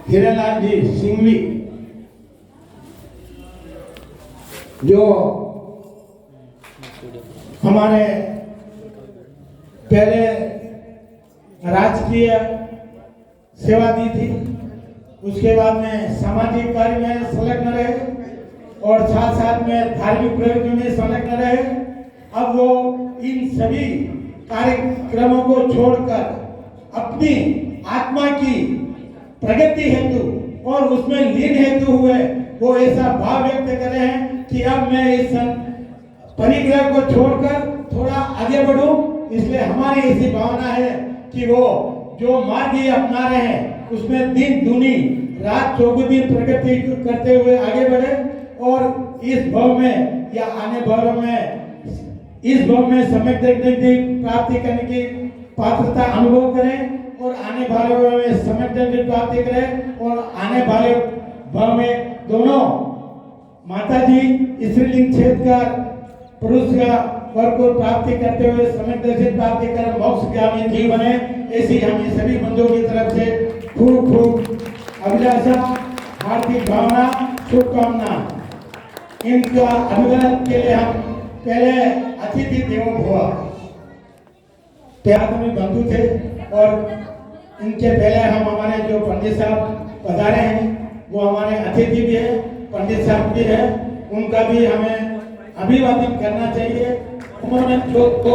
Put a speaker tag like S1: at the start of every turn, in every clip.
S1: हिरणलाल जी सिंघवी जो हमारे पहले राजकीय सेवा दी थी, उसके बाद में सामाजिक कार्य में संलग्न रहे और साथ साथ में धार्मिक प्रयोजनों में संलग्न रहे। अब वो इन सभी कार्यक्रमों को छोड़कर अपनी आत्मा की प्रगति हेतु और उसमें लीन हेतु हुए वो ऐसा भाव व्यक्त कर रहे हैं कि अब मैं इस परिग्रह को छोड़कर थोड़ा आगे बढ़ूं। इसलिए हमारी ऐसी भावना है कि वो जो मार्ग ये अपना रहे हैं उसमें दिन दूनी रात चौगुनी प्रगति करते हुए आगे बढ़े और इस भाव में या आने भाव में इस भाव में सम्यक दृष्टि प्राप्ति करने की पात्रता अनुभव करें और आने वाले में सम्यक दृष्टि प्राप्ति करें और आने वाले भाव में दोनों माता जी स्त्रीलिंग क्षेत्र का पुरुष का वर्ग को प्राप्ति करते हुए सम्यक दर्शन प्राप्ति कर मोक्षगामी जीव बने। ऐसी हम सभी बंधुओं की तरफ से खूब खूब अभिलाषा हार्दिक भावना शुभकामना। इनका अभिनंदन के लिए हम पहले अतिथि देवो भव त्यागमी बंधु थे और इनके पहले हम हमारे जो पंडित साहब पधारे हैं वो हमारे अतिथि भी है, पंडित साहब भी है, उनका भी हमें अभिवादन करना चाहिए। उन्होंने जो तो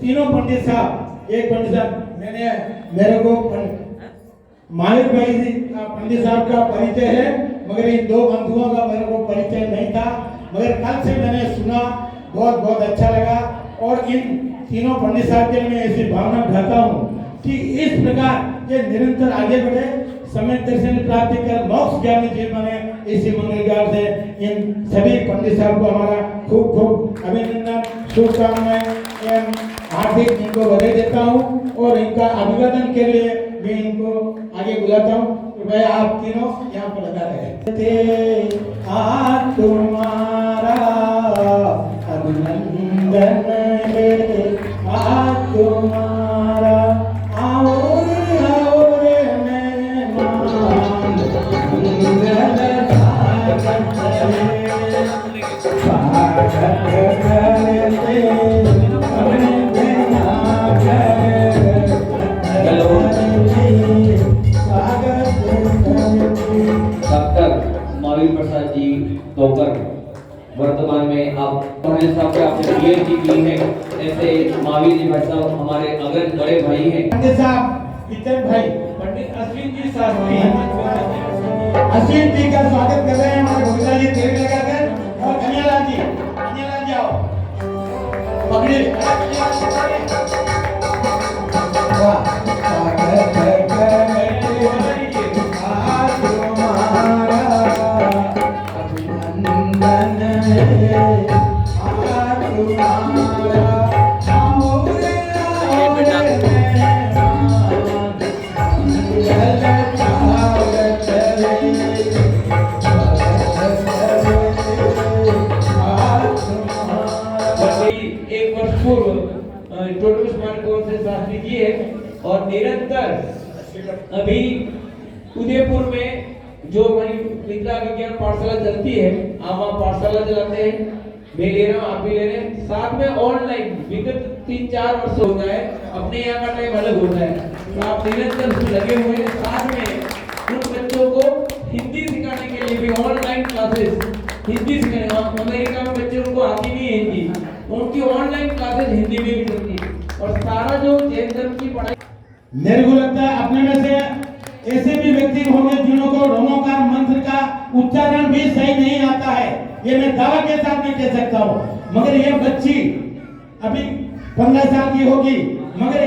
S1: तीनों पंडित साहब, एक पंडित साहब मेरे को मालिक भाई जी का पंडित साहब का परिचय है, मगर इन दो बंधुओं का मेरे को परिचय नहीं था, मगर कल से मैंने सुना, बहुत बहुत अच्छा लगा। और इन तीनों पंडित साहब के लिए मैं ऐसी भावना ढाता हूँ कि इस प्रकार ये निरंतर आगे बढ़े, सम्यक दर्शन प्राप्ति कर मोक्ष ज्ञानी जीव बने। इसी मंगलगार से इन सभी पंडित साहब को हमारा खूब खूब अभिनंदन शुभकामनाएं एवं हार्दिक इनको बधाई देता हूँ और इनका अभिवादन के लिए मैं इनको आगे बुलाता हूँ। कृपया आप तीनों यहाँ पर लगा रहे। तुम्हारा अभिनंदन है, तुम्हारा आओ रे मेहमान,
S2: महावीर प्रसाद जी डॉक्टर वर्तमान में आप पंडित साहब आपने पीएचडी की है। ऐसे महावीर जी भाई साहब हमारे अग्रज बड़े भाई हैं।
S1: पंडित साहब इतन भाई पंडित अश्विन जी शास्त्री अश्विन जी का स्वागत कर रहे हैं हमारे भोला जी तेल लगाकर और कन्यालाल जी आओ पकड़िए। वाह
S2: शास्त्री जी है और निरंतर अभी उदयपुर में जो हमारी विद्या विज्ञान पाठशाला चलती है, आप वहाँ पाठशाला चलाते हैं, मैं ले रहा हूँ, आप भी ले रहे हैं। साथ में ऑनलाइन विगत 3-4 वर्ष हो गए, अपने यहाँ का टाइम अलग होता है, तो आप निरंतर लगे हुए हैं। साथ में उन बच्चों को हिंदी सिखाने के लिए भी ऑनलाइन क्लासेस हिंदी सिखाने, अमेरिका में बच्चे उनको आती नहीं है हिंदी, उनकी ऑनलाइन क्लासेस हिंदी में भी चलती है। और सारा जो जैन धर्म की पढ़ाई,
S1: मेरे को लगता है अपने में से ऐसे भी व्यक्ति होंगे जिन्हों को रोमोकार मंत्र का उच्चारण भी सही नहीं आता है, ये मैं दावा के साथ में कह सकता हूँ। मगर ये बच्ची अभी 15 साल की होगी, मगर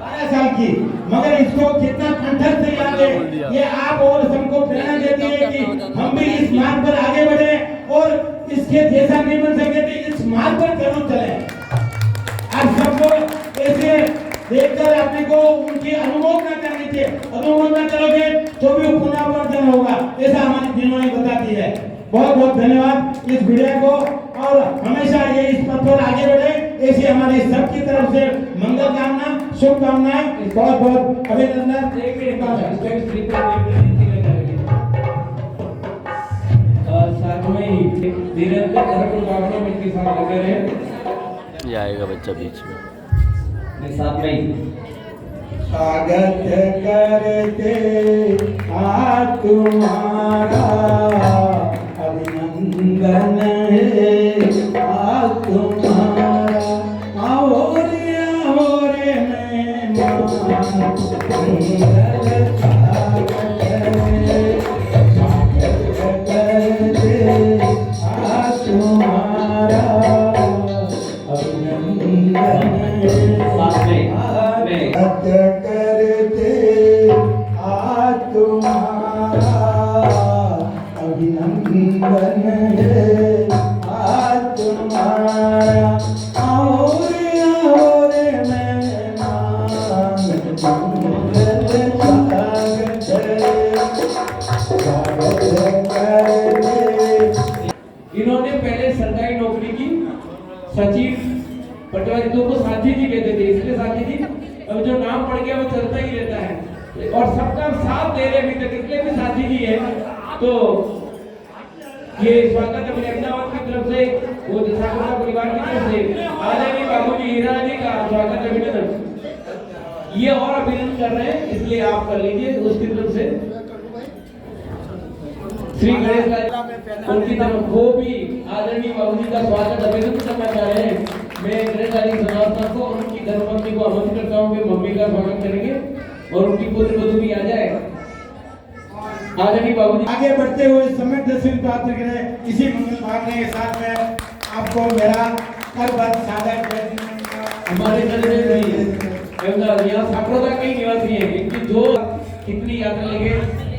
S1: 12 साल की, मगर इसको कितना कंठस्थ से याद है, ये आप और सबको प्रेरणा देती है कि हम भी इस मार्ग पर आगे बढ़े और इसके जैसा नहीं बन सके तो इस मार्ग पर जरूर चले। आप सबको ऐसे देखकर अपने को उनकी अनुमोदना करनी चाहिए, अनुमोदना करोगे तो भी पुनरावर्तन होगा, ऐसा हमारी दिनों ने बताती है। बहुत बहुत धन्यवाद इस वीडियो को और हमेशा ये इस पथ पर आगे बढ़े, ऐसी हमारी सबकी तरफ से मंगल कामना शुभकामनाएं, बहुत बहुत अभिनंदन।
S2: निरंतर धर्म भावना में इनके साथ लगे रहे।
S3: जाएगा बच्चा बीच में।
S2: साथ में ही
S1: स्वागत करते आज तुम्हारा अभिनंदन है आज तुम्हारा आओ रे मेहमान मंगल स्वागत करते आज तुम्हारा अभिनंदन है
S2: साथ में
S1: करते आज तुम्हारा अभिनंदन है आज तुम्हारा आओ रे मेहमान मंगल स्वागत करते।
S2: इन्होंने पहले सरकारी नौकरी की, सचिव पटवारी को साथी जी कहते थे, इसलिए साथी जी अब जो नाम पड़ गया वो चलता ही रहता है और सबका साथ दे रहे अभी तक, इसलिए भी साथी जी है। तो ये स्वागत अपने अहमदाबाद की तरफ से, वो दसाकुला परिवार की तरफ से आदरणीय बाबूजी हीरा जी का स्वागत अभिनंदन। ये और अभिनंदन कर रहे हैं, इसलिए आप कर लीजिए उसकी तरफ से। श्री गणेश लाल उनकी तरफ वो भी आदरणीय बाबूजी का स्वागत अभिनंदन करना चाह रहे हैं। मैं गणेश लाल सदावता को और उनकी धर्मपत्नी को आमंत्रित करता हूं कि मम्मी का स्वागत करेंगे और उनकी पुत्र वधू भी आ जाए। आदरणीय बाबूजी
S1: आगे बढ़ते हुए समय दर्शन प्राप्त करें। इसी मंगल भावना के साथ में आपको मेरा करबद्ध सादर
S2: हमारे नजर में यहाँ साकरोदा के निवासी हैं, इनकी जो कितनी यात्रा लगे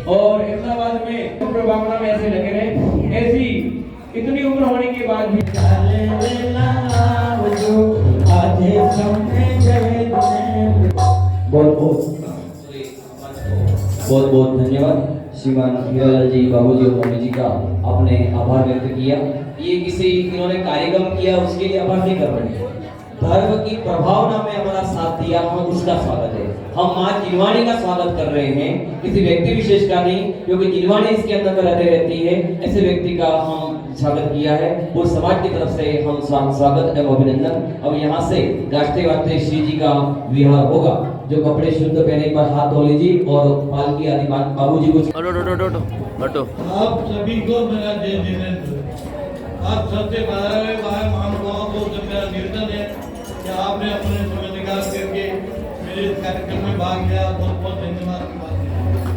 S2: और अहमदाबाद में प्रभावना में ऐसे लगे रहे, ऐसी इतनी उम्र होने के बाद भी
S4: बहुत बहुत धन्यवाद श्रीमान हीरालाल जी, बाबूजी और मम्मी जी का आपने आभार व्यक्त किया। ये किसी इन्होंने कार्यक्रम किया उसके लिए आभार नहीं कर रहे, धर्म की प्रभावना में हमारा साथ दिया, हम उसका स्वागत है। हम माँ जिनवाणी का स्वागत कर रहे हैं, किसी व्यक्ति विशेष का नहीं, क्योंकि जिनवाणी इसके अंदर रहते रहती है, ऐसे व्यक्ति का हम स्वागत किया है। वो समाज की तरफ से हम स्वागत एवं अभिनंदन। अब यहाँ से गाजते वाजते श्री जी का विहार होगा। जो कपड़े शुद्ध पहने पर हाथ धो लीजिए और पालकी आदि बाबूजी को
S3: हटो।
S5: आप सभी को मेरा जय जिनेंद्र। आप सबसे बड़े महानुभावों को मेरा निवेदन है कि आपने अपने समय निकाल करके मेरे इस कार्यक्रम में भाग लिया, बहुत बहुत धन्यवाद की बात है।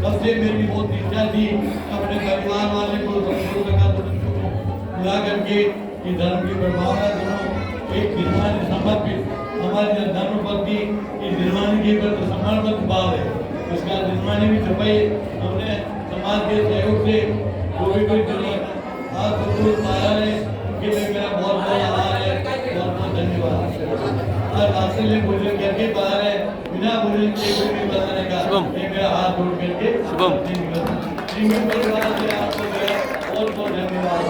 S5: तब से मेरी बहुत इच्छा थी अपने परिवार वाले को बुला करके कि धर्म की प्रभावना दोनों एक निर्माण समर्पित हमारे धर्म प्रति इस निर्माण के प्रति समर्पित भाव है, उसका निर्माण भी छपाई हमने समाज के सहयोग से कोई आज तो पाया है, उनके लिए मेरा बहुत बहुत आभार है, बहुत बहुत धन्यवाद। और रास्ते में भोजन करके बाहर है, बिना भोजन के कोई भी बताने का ये मेरा हाथ जोड़ करके परिवार से आपको बहुत बहुत धन्यवाद।